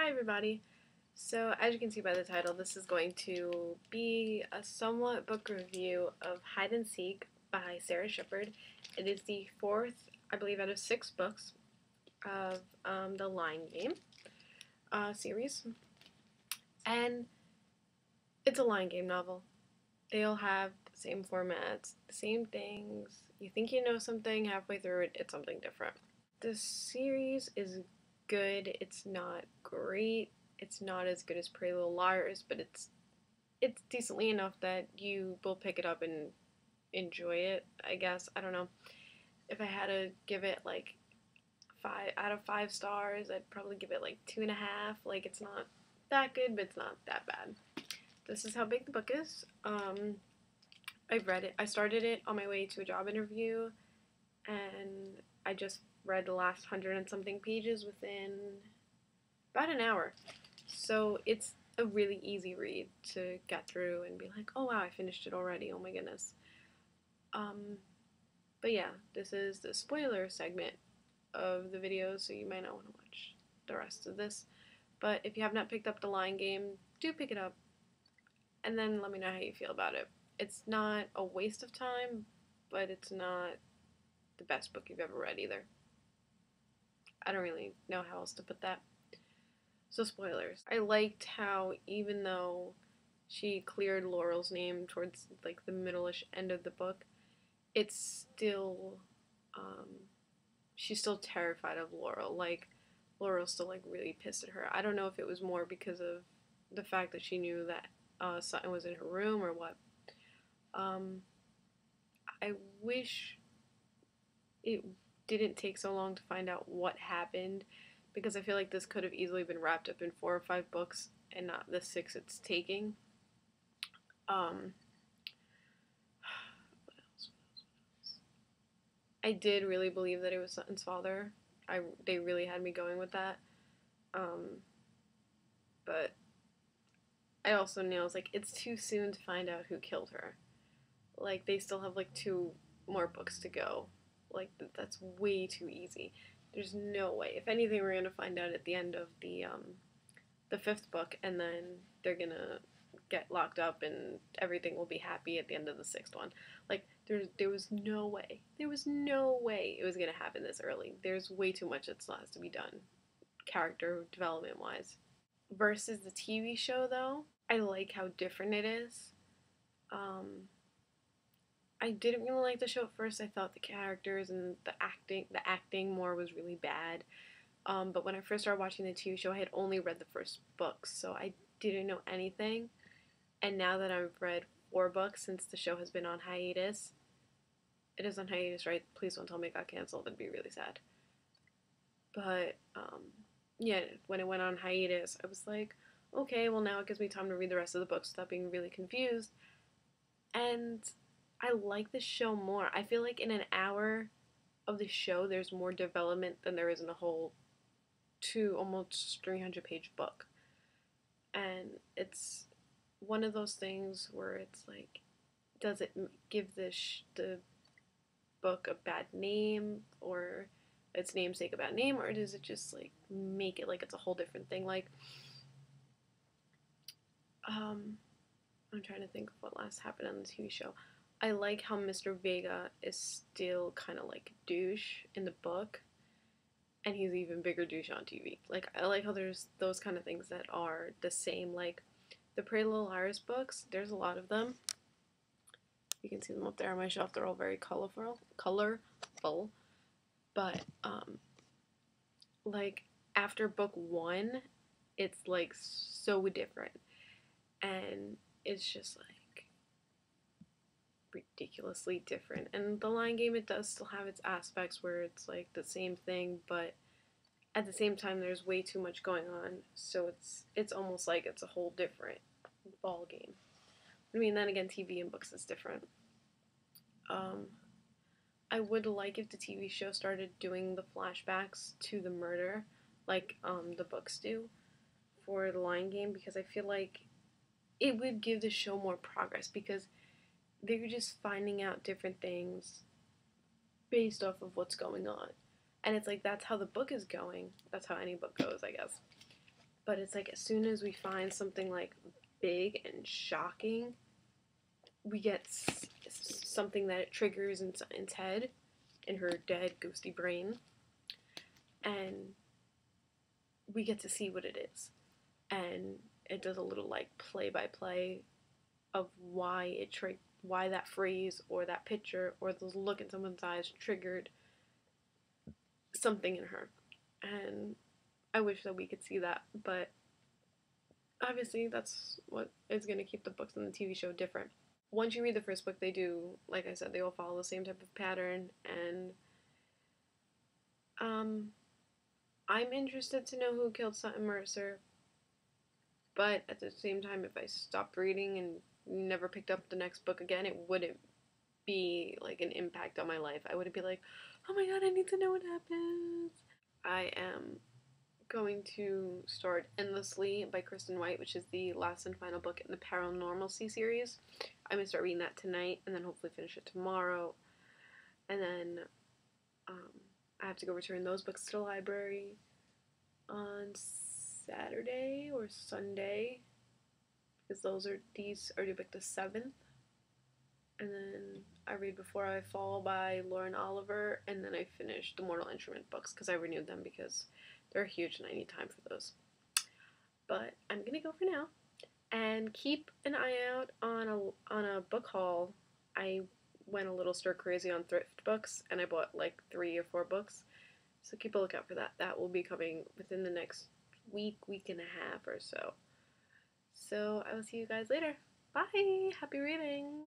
Hi everybody. So as you can see by the title, this is going to be a somewhat book review of Hide and Seek by Sara Shepard. It is the fourth, I believe, out of 6 books of the Line Game series. And it's a line game novel. They all have the same formats, the same things. You think you know something, halfway through it, it's something different. The series is good. It's not great. It's not as good as Pretty Little Liars, but it's decently enough that you will pick it up and enjoy it, I guess. I don't know. If I had to give it like 5 out of 5 stars, I'd probably give it like 2.5. Like, it's not that good, but it's not that bad. This is how big the book is. I've read it. I started it on my way to a job interview, and I just read the last 100 and something pages within about an hour. So it's a really easy read to get through and be like, oh wow, I finished it already, oh my goodness. But yeah, this is the spoiler segment of the video, so you might not want to watch the rest of this. But if you have not picked up the Line Game, do pick it up, and then let me know how you feel about it. It's not a waste of time, but it's not the best book you've ever read either. I don't really know how else to put that. So spoilers. I liked how even though she cleared Laurel's name towards like the middle-ish end of the book, it's still, she's still terrified of Laurel. Like, Laurel's still like really pissed at her. I don't know if it was more because of the fact that she knew that Sutton was in her room or what. I wish it didn't take so long to find out what happened, because I feel like this could have easily been wrapped up in 4 or 5 books and not the 6 it's taking. What else? I did really believe that it was Sutton's father. They really had me going with that. But I also knew, I was like, it's too soon to find out who killed her. Like, they still have like 2 more books to go. Like, that's way too easy. There's no way. If anything, we're gonna find out at the end of the 5th book, and then they're gonna get locked up, and everything will be happy at the end of the 6th one. Like, there was no way. There was no way it was gonna happen this early. There's way too much that still has to be done, character development wise. Versus the TV show, though, I like how different it is. I didn't really like the show at first. I thought the characters and the acting more was really bad. But when I first started watching the TV show, I had only read the first books, so I didn't know anything. And now that I've read 4 books since the show has been on hiatus, it is on hiatus, right? Please don't tell me it got canceled. That'd be really sad. But yeah, when it went on hiatus, I was like, okay, well now it gives me time to read the rest of the books without being really confused. And I like the show more. I feel like in an hour of the show, there's more development than there is in a whole almost 300-page book. And it's one of those things where it's like, does it give the book a bad name, or its namesake a bad name, or does it just like make it like it's a whole different thing? Like, I'm trying to think of what last happened on the TV show. I like how Mr. Vega is still kind of like a douche in the book, and he's even bigger douche on TV. Like, I like how there's those kind of things that are the same. Like, the Pretty Little Liars books, there's a lot of them. You can see them up there on my shelf. They're all very colorful. But, like, after book 1, it's, like, so different. And it's just, like, ridiculously different. And the Line Game, it does still have its aspects where it's like the same thing, but at the same time there's way too much going on, so it's almost like it's a whole different ball game. I mean, then again, TV and books is different. I would like if the TV show started doing the flashbacks to the murder like the books do for the Line Game, because I feel like it would give the show more progress, because they're just finding out different things based off of what's going on. And it's like, that's how the book is going. That's how any book goes, I guess. but it's like as soon as we find something like big and shocking, we get something that it triggers in Satan's head, in her dead ghosty brain, and we get to see what it is. And it does a little like play by play of why why that phrase or that picture or the look in someone's eyes triggered something in her. And I wish that we could see that, but obviously that's what is going to keep the books and the TV show different. Once you read the first book, they do, like I said, they all follow the same type of pattern, and I'm interested to know who killed Sutton Mercer, but at the same time, if I stopped reading and never picked up the next book again, it wouldn't be like an impact on my life. I wouldn't be like, oh my god, I need to know what happens. I am going to start Endlessly by Kristen White, which is the last and final book in the Paranormalcy series. I'm going to start reading that tonight and then hopefully finish it tomorrow. And then I have to go return those books to the library on Saturday or Sunday, because these are due back the 7th. And then I read Before I Fall by Lauren Oliver, and then I finish the Mortal Instrument books because I renewed them because they're huge and I need time for those. But I'm gonna go for now, and keep an eye out on a book haul. I went a little stir crazy on thrift books, and I bought like 3 or 4 books. So keep a lookout for that. That will be coming within the next week and a half or so. So I will see you guys later. Bye! Happy reading!